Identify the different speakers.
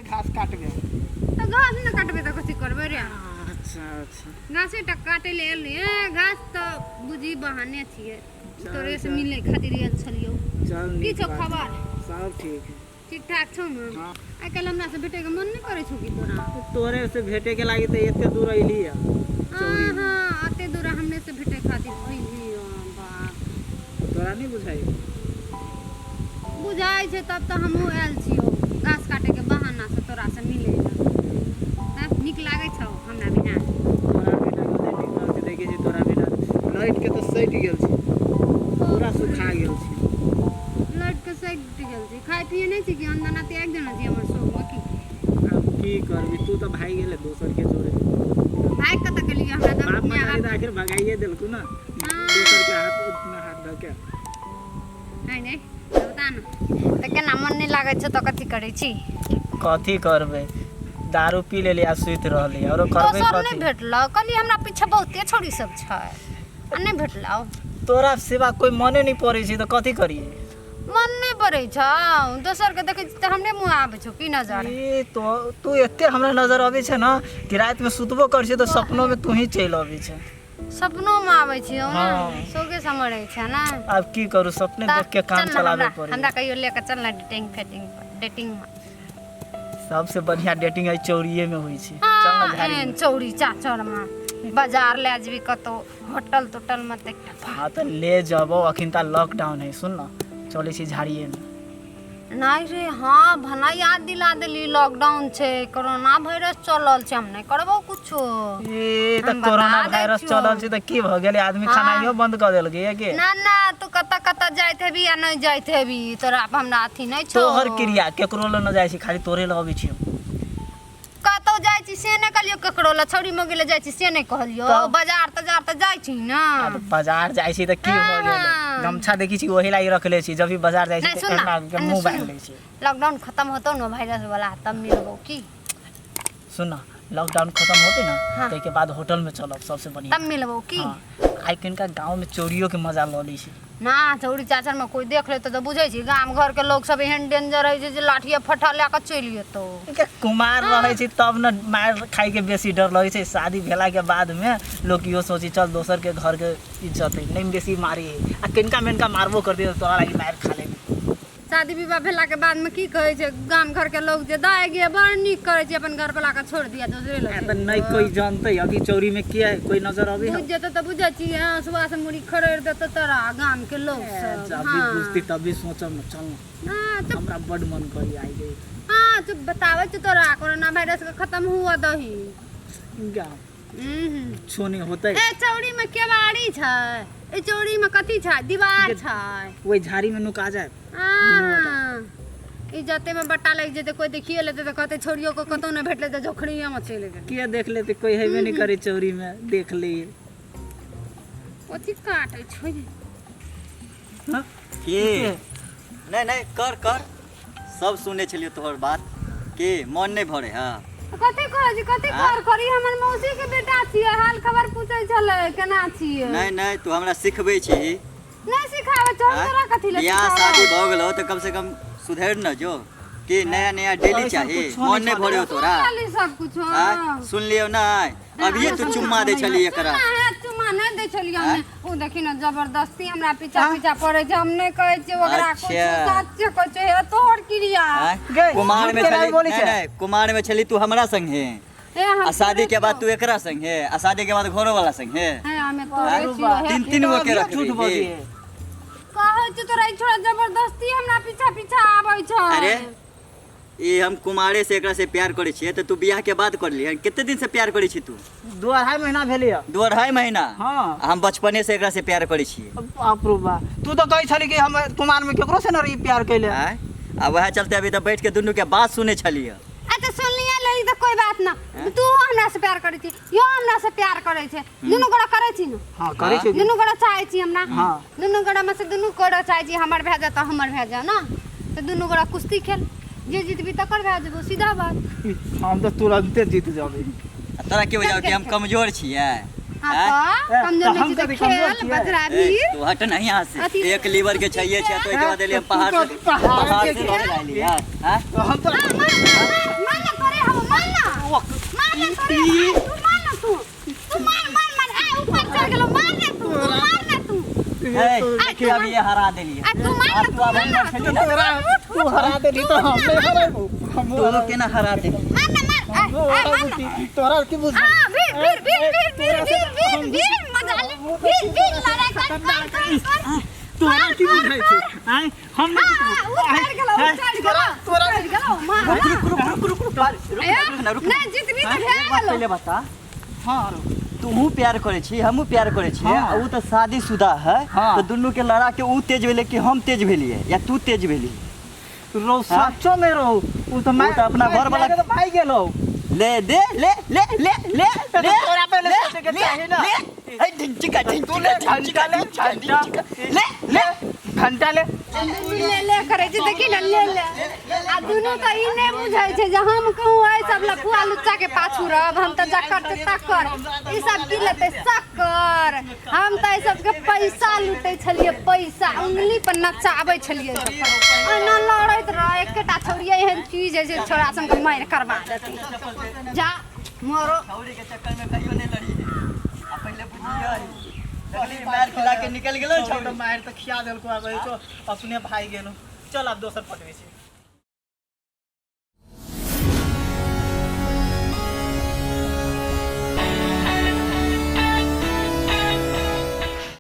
Speaker 1: के घास काटबे
Speaker 2: तो घास न काटबे तो कथी करबे रे
Speaker 1: अच्छा अच्छा
Speaker 2: घासे टा काटे ले एली घास तो बुझी बहाने छिए तोरे से मिले खातिर आयल छलियो
Speaker 1: चल
Speaker 2: की छौ खबर
Speaker 1: सब ठीक है
Speaker 2: ठीक ठाक छौ न
Speaker 1: हां
Speaker 2: आइ काल हमरा से भेटे के मन नहीं करे छौ की तोरा
Speaker 1: तोरे से भेटे के लागी त एते दूर अइली है
Speaker 2: हां आते दूर हमने से भेटे खातिर अइली बा
Speaker 1: तोरा नहीं बुझाई
Speaker 2: बुझाई छे तब तो हमहू आयल छियो घास काटे के बहाना से तोरा से मिले तब निक लागे छौ हमरा बिना
Speaker 1: तोरा बेटा को देख के देखै छी तोरा बिना लाइट के तो सट गेल छी पूरा सुखा गेल छी
Speaker 2: लाइट के सट गेल छी खाइ पिए नहीं छी कि अंदना ते एक जना छी हमर शौक में की
Speaker 1: अब की करबी तू तो भाई गेले दोसर के जोरे
Speaker 2: भाई कत के लिए हमरा
Speaker 1: बाप
Speaker 2: दम
Speaker 1: मारी त आखिर भगाइए देलकू ना दोसर के हाथ उतना हाथ धके
Speaker 2: नहीं नहीं बता न त केना मन नहीं लागे छ त कथि करै छी
Speaker 1: कथी करबे दारू पी लेली आ सुइत रहली और करबे
Speaker 2: दोसर
Speaker 1: कथी
Speaker 2: नहीं भेटल कली हमरा पीछे बहुते छोड़ी सब छै आ नहीं भेटलाओ
Speaker 1: तोरा सेवा कोई मने नहीं पड़े छै त कथी करिए
Speaker 2: मन नहीं पड़े छ दोसर के देखे त हमरे मुंह आबै छौ की नजर
Speaker 1: ए तो तू एते हमरा नजर आबै छै ना कि रात में सुतबो कर छै तो सपनों में तू ही चल आबै छै
Speaker 2: सपनों में आबै छियो ना
Speaker 1: हाँ।
Speaker 2: सोगे समझै छै ना
Speaker 1: अब की करू सपने देख के काम चलावे पड़े
Speaker 2: हमरा कहियो लेके चल ना डेटिंग में
Speaker 1: सबसे बढ़िया डेटिंग है चौरिये में होई छै चल ना झाड़ी में।
Speaker 2: चौरी चाचर में बाजार ले जेबी कतो होटल टोटल में देखता
Speaker 1: हाँ तो ले जबो अखिन ता लॉकडाउन है सुन ना चले छी झाड़िए में
Speaker 2: नहीं रे हाँ भला याद दिला देली लॉकडाउन छे कोरोना वायरस चलल छे हम नहीं करबो कुछो
Speaker 1: ए त
Speaker 2: हम
Speaker 1: कोरोना
Speaker 2: बता दै
Speaker 1: वायरस
Speaker 2: छियो।
Speaker 1: चलल छै त की भ गेलै आदमी खानाइयो बंद कर देलकै है के
Speaker 2: ना ना तू कत जाइत हेबी या नहीं जाइत हेबी तोरा हमरा अथी नहीं छो
Speaker 1: तोहर क्रिया केकरो ल न जाइ छी खाली तोरे ल अबै छियो
Speaker 2: कतौ जाइ छी से नहीं कहलियो केकरो ल छौड़ी मगे ले जाइ छी से नहीं कहलियो
Speaker 1: तब?
Speaker 2: बाजार त जाइ छी ना
Speaker 1: अब बाजार जाइ छी त की भ गेलै
Speaker 2: हाँ।
Speaker 1: गमछा देखी छी ओही लागि रखले छी जब भी बाजार जाइ छी
Speaker 2: नहीं
Speaker 1: त
Speaker 2: सुन ना
Speaker 1: एना के मुंह बांध लै छी
Speaker 2: लॉकडाउन खत्म होतो न वायरस वाला तब मिलबो की
Speaker 1: सुन ना लॉकडाउन खत्म होते ना
Speaker 2: हाँ।
Speaker 1: तै के बाद होटल में चलब सबसे बढ़िया
Speaker 2: तब मिलबो की
Speaker 1: हाँ। आई कनका गांव में चोरियो के मजा ल लै छी
Speaker 2: ना चौड़ी चाचर में कोई देख लेते तो बुझे छी गांव घर के लोग सब एहन डेंजर है जे लाठिया फटा लेके चलि जेतो
Speaker 1: के कुमार रहै छी तब न मार खाइ के बेसी डर लगै छै शादी भेला के बाद में लोग इहो सोची चल दोसर के घर के इज्जत है नहीं बेसी मारी आ किनका मेनका मारबो कर दे तोरा लागि मार खा ले
Speaker 2: शादी विवाह भेला के बाद में की कहे छै गांव घर के लोग जे दाय गे बड़ निक करे छै अपन घर वाला के छोड़ दिया दूसरे
Speaker 1: आ
Speaker 2: लगे
Speaker 1: त नहीं कोई जानते अभी चोरी में किया है कोई नजर आवे है
Speaker 2: बुझ जेते तो बुझे छी हां सुबह से मुड़ी खड़ेर देते तोरा गांव के लोग सब
Speaker 1: जब भी बुझती तब भी सोचम न चल
Speaker 2: हां तो
Speaker 1: हमरा बड मन करी आई गई
Speaker 2: हां तू बतावे छ तोरा कोरोना वायरस के खत्म हुआ दही
Speaker 1: गा छोने होतै
Speaker 2: ए चौड़ी में केवाड़ी छै ए चौड़ी में कथी छै दीवार छै
Speaker 1: ओइ झाड़ी में नुका जाए
Speaker 2: ई जते में बट्टा लग जेते कोई देखिए लेते तो कहते छोरियों को कतो न भेटले तो जोखड़िया में चले गए
Speaker 1: के देख लेते कोई हेबे नहीं करे चोरी में देख ले
Speaker 2: ओथी काटे छै
Speaker 1: हां
Speaker 3: के नहीं नहीं कर कर सब सुने छलियो तोहर बात के मन नहीं भरे हां
Speaker 2: कथी कहै छी कथी कर करी हमर मौसी के बेटा छियै हाल खबर पूछै छले केना छियै
Speaker 3: नहीं नहीं तू हमरा सिखबै छी
Speaker 2: नहीं सिखावे छ तोरा कथी ले
Speaker 3: बियाह शादी भ गेलो तो कम से कम सुधर न जो कि नया नया डेली चाहिए मन नहीं भरे तोरा
Speaker 2: सब कुछ
Speaker 3: सुन लियो ना अभी तू चुम्मा दे छली एकरा
Speaker 2: चुम्मा नहीं दे छलिए हमने ओ देखी ना जबरदस्ती हमरा पीछा पीछा पड़े छै हम नहीं कहै छी ओकरा कुछ सच कहै छै हे तोहर क्रिया
Speaker 3: कुमार में छली नहीं नहीं कुमार में छली तू हमरा संगे आ शादी के बाद तू एकरा संगे आ शादी के बाद घरो वाला संगे
Speaker 2: हमें तोरे छियो
Speaker 3: तीन तीन गो के रख
Speaker 1: झूठ बोली
Speaker 2: कहै छी तोरा छोड़ा जबरदस्ती हमरा पीछा पीछा आबै छै
Speaker 3: अरे ये हम कुमारे से एकरा से प्यार करे छिए तो तू बियाह के बाद कर ली कितने दिन से प्यार करे छी तू
Speaker 1: 2.5 महीना भेलिए
Speaker 3: 2.5 महीना
Speaker 1: हां
Speaker 3: हम बचपने से एकरा से प्यार करे छिए
Speaker 1: बाप रे बा तू तो कहै छली कि हम कुमार में केकरो से न रही प्यार कैले
Speaker 3: आ वह चलते अभी तो बैठ के दुनू के बात सुने छलिए
Speaker 2: अच्छा सुन लिया लेली तो कोई बात ना तू हमरा से प्यार करे छी यो हमरा से प्यार करे छै दुनू गोड़ा करे छी न
Speaker 1: हां करे छी
Speaker 2: दुनू गोड़ा चाहे छी हमरा
Speaker 1: हां
Speaker 2: दुनू गोड़ा में से दुनू गोड़ा चाहे छी हमर भए जा त हमर भए जा ना तो दुनू गोड़ा कुश्ती खेल जे जीतबी तकर भए जेबो सीधा बात
Speaker 1: हम तो तुरंते जीत जाबे
Speaker 3: तोरा के वजह कि हम कमजोर छिए
Speaker 2: कमजोर नहीं छी खेल बजराबी
Speaker 3: तू हट नहीं यहाँ से एक लीवर के चाहिए छै तो एक बाद ले पहाड़ से लड़ लाली यार हां
Speaker 1: हम तो
Speaker 3: देखिए अब ये हरा देलिए तू अब हम खेली ना
Speaker 1: तू हरा देली तो हम नहीं हराबू हम
Speaker 3: तू केना हरा देली
Speaker 1: तोरा की बुझ तोरा की बुझाई छौ आय हम
Speaker 3: पहले बता
Speaker 1: हां
Speaker 3: तू प्यार करे छी हमहू प्यार करे छी
Speaker 1: हाँ।
Speaker 3: ऊ तो शादीशुदा है
Speaker 1: हाँ।
Speaker 3: तो दुनू के लड़ा के ऊ तेज भेले कि हम तेज भेलिए या तू तेज भेली
Speaker 1: रो सच्चो में रो उ तो मैं
Speaker 3: तो अपना घर वाला
Speaker 1: के भाई गेलो
Speaker 3: ले दे ले ले ले ले ले
Speaker 1: तोरा पहले सोचे के चाहिए ना
Speaker 3: ए ढिंचिका ढिंचिका ले ले
Speaker 1: घंटा ले
Speaker 2: ले करे छै देखि न ले आ दुनू त ई नै बुझाय छै जे हम कहूं आइ सब लफुआ लुच्चा के पाछू रहब हम त जकर ते तकर ई सब की लेते शक्कर हम त ई सब के पैसा लुटै छलिए पैसा उंगली पर नचाबै छलिए एना लड़ैत रह एकटा छोड़िए एहन चीज है जे छोरा सन के मार करबा देती जा मोरो
Speaker 3: छौरी के चक्कर में कहियो नहीं लड़ी आ पहले बुझिए लगली मार खिला के निकल गेलो
Speaker 1: तो मार तो खिया देलको अब अपने भाई गेलो चल अब दोसर पटवे छी